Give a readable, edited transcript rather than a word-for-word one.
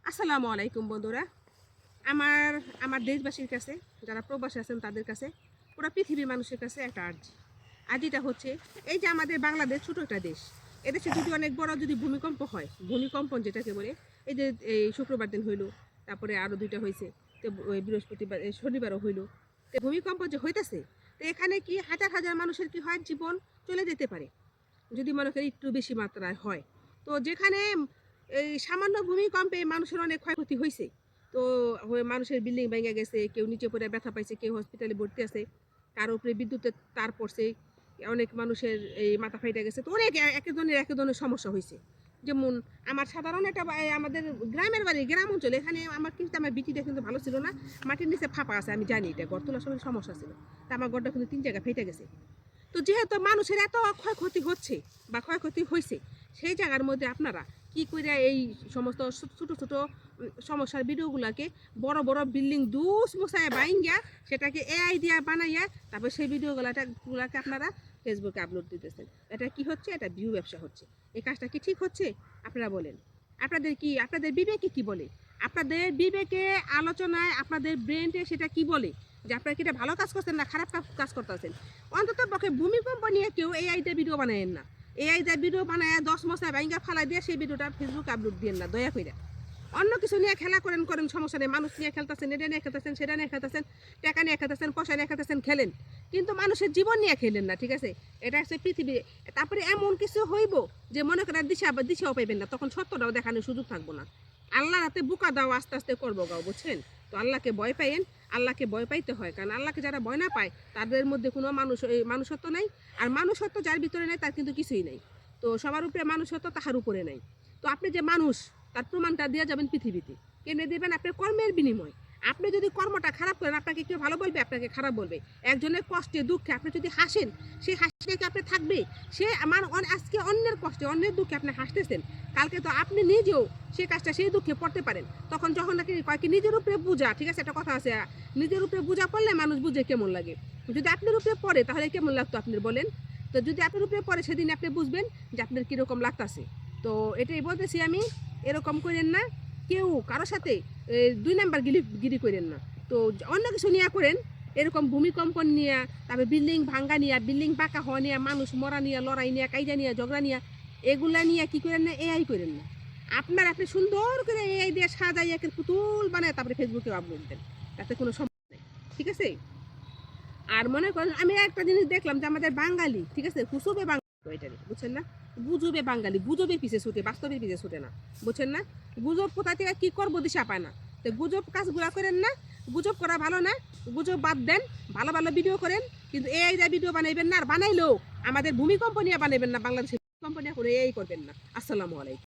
আসসালামু আলাইকুম বন্ধুরা। আমার আমার দেশবাসীর কাছে, যারা প্রবাসী আছেন তাদের কাছে, পুরো পৃথিবীর মানুষের কাছে একটা আর্জিটা হচ্ছে, এই যে আমাদের বাংলাদেশ ছোটো একটা দেশ, এদেশে যদি অনেক বড় যদি ভূমিকম্প হয়, ভূমিকম্পন যেটাকে বলে, এই যে এই শুক্রবার দিন হইলো, তারপরে আরও দুইটা হয়েছে, তো ওই বৃহস্পতিবার শনিবারও হইলো, তো ভূমিকম্প যে হইতেছে, তো এখানে কি হাজার হাজার মানুষের কি হয়, জীবন চলে যেতে পারে যদি মনে করি একটু বেশি মাত্রায় হয়। তো যেখানে এই সামান্য ভূমিকম্পে মানুষের অনেক ক্ষয়ক্ষতি হয়েছে, তো মানুষের বিল্ডিং ভেঙে গেছে, কেউ নিচে পড়ে ব্যথা পাইছে, কেউ হসপিটালে ভর্তি আছে, কারো উপরে বিদ্যুতের তার পড়ছে, অনেক মানুষের এই মাথা ফাইটা গেছে, তো অনেক এক ধরনের সমস্যা হয়েছে। যেমন আমার সাধারণ একটা আমাদের গ্রামের বাড়ি, গ্রাম অঞ্চলে, এখানে আমার বিটিটা কিন্তু ভালো ছিল না, মাটির নিচে ফাঁপা আছে, আমি জানি এটা গড় তোলার সময় সমস্যা ছিল, তা আমার গড়টা কিন্তু 3 জায়গায় ফেটে গেছে। তো যেহেতু মানুষের এত ক্ষয়ক্ষতি হচ্ছে বা ক্ষয়ক্ষতি হয়েছে, সেই জায়গার মধ্যে আপনারা কি করে এই সমস্ত ছোট ছোট সমস্যার ভিডিওগুলোকে বড় বড় বিল্ডিং দুস মুসায় বাইঙ্গা সেটাকে এআই দিয়া বানাইয়া তারপর সেই ভিডিওগুলোকে আপনারা ফেসবুকে আপলোড দিতেছেন, এটা কি হচ্ছে? এটা ভিউ ব্যবসা হচ্ছে। এই কাজটা কি ঠিক হচ্ছে? আপনারা বলেন। আপনাদের বিবেকে কি বলে? আপনাদের বিবেকে আলোচনায় আপনাদের ব্রেনটে সেটা কি বলে যে আপনারা কি এটা ভালো কাজ করছেন না খারাপ কাজ করতেছেন? অন্তত পক্ষে ভূমিকম্প নিয়ে কেউ এআই দিয়ে ভিডিও বানায়েন না। এআই দিয়ে ভিডিও বানায় 10 মশায় ভাঙ্গা ফালাই দিয়ে সেই ভিডিওটা ফেসবুক আপলোড দিয়েন না, দয়া করে। অন্য কিছু নিয়ে খেলা করেন সমস্যা নেই, মানুষ নিয়ে খেলতেছেন, এটা নিয়ে খেলতেছেন, সেটা নিয়ে খেলতেছেন, টাকা নিয়ে খেলতেছেন, পয়সা নিয়ে খেলতেছেন, খেলেন, কিন্তু মানুষের জীবন নিয়ে খেলেন না, ঠিক আছে? এটা হচ্ছে পৃথিবী। তারপরে এমন কিছু হইব যে মনে করেন দিশাও পাইবেন না, তখন সত্যটাও দেখানোর সুযোগ থাকবো না। আল্লাহর হাতে বুকা দাও, আস্তে আস্তে করবো গাও, বুঝছেন? তো আল্লাহকে ভয় পাইয়েন, আল্লাহকে ভয় পাইতে হয়, কারণ আল্লাহকে যারা ভয় না পায় তাদের মধ্যে কোনো মানুষত্ব নাই, আর মানুষত্ব যার ভিতরে নেই তার কিন্তু কিছুই নেই। তো সবার উপরে মানুষত্ব, তাহার উপরে নাই। তো আপনি যে মানুষ, তার প্রমাণটা দিয়ে যাবেন পৃথিবীতে, কেনে দেবেন আপনার কর্মের বিনিময়। আপনি যদি কর্মটা খারাপ করেন, আপনাকে কেউ ভালো বলবে, আপনাকে খারাপ বলবে। একজনের কষ্টে দুঃখে আপনি যদি হাসেন, সেই হাসিটা কি আপনি থাকবে? সে আমার আজকে অন্যের কষ্টে অন্যের দুঃখে আপনি হাসতেছেন, কালকে তো আপনি নিজেও সেই কাজটা সেই দুঃখে পড়তে পারেন। তখন যখন নাকি কয় কি নিজের উপরে বোঝা, ঠিক আছে, একটা কথা আছে, নিজের উপরে বোঝা পড়লে মানুষ বুঝে কেমন লাগে। যদি আপনার উপরে পড়ে তাহলে কেমন লাগতো আপনি বলেন? তো যদি আপনার উপরে পড়ে সেদিন আপনি বুঝবেন যে আপনার কীরকম লাগতেছে। তো এটাই বলতেছি আমি, এরকম করেন না কেউ কারোর সাথে, 2 নাম্বার গিরি করেন না। তো অন্য কিছু নিয়ে করেন, এরকম ভূমিকম্প নিয়ে, তারপরে বিল্ডিং ভাঙ্গা নিয়ে, বিল্ডিং পাকা হওয়া নিয়ে, মানুষ মরা নিয়ে, লড়াই নিয়ে, কাইজা নিয়ে, ঝগড়া নিয়ে, এগুলা নিয়ে কি করেন না, এআই করেন না। আপনি সুন্দর করে এআই দিয়ে সাজাই একের পুতুল বানায় তারপরে ফেসবুকে আপলোড দেন, তাতে কোনো সমস্যা নেই, ঠিক আছে? আর মনে করেন আমি একটা জিনিস দেখলাম যে আমাদের বাঙালি, ঠিক আছে, হুসুবে বাঙালি, বুঝছেন না? গুজবে বাঙালি, গুজবের পিছিয়ে ছুটে, বাস্তবের পিছিয়ে ছুটে না, বুঝছেন না? গুজব কোথা থেকে কি করবো দিশা পায় না। তো গুজব কাজগুলা করেন না, গুজব করা ভালো না, গুজব বাদ দেন, ভালো ভালো ভিডিও করেন, কিন্তু এআই দিয়ে ভিডিও বানাইবেন না, আর বানাইলেও আমাদের ভূমিকম্প নিয়ে বানাইবেন না, বাংলাদেশের ভূমিকম্প নিয়ে কোনো এআই করবেন না। আসসালামু আলাইকুম।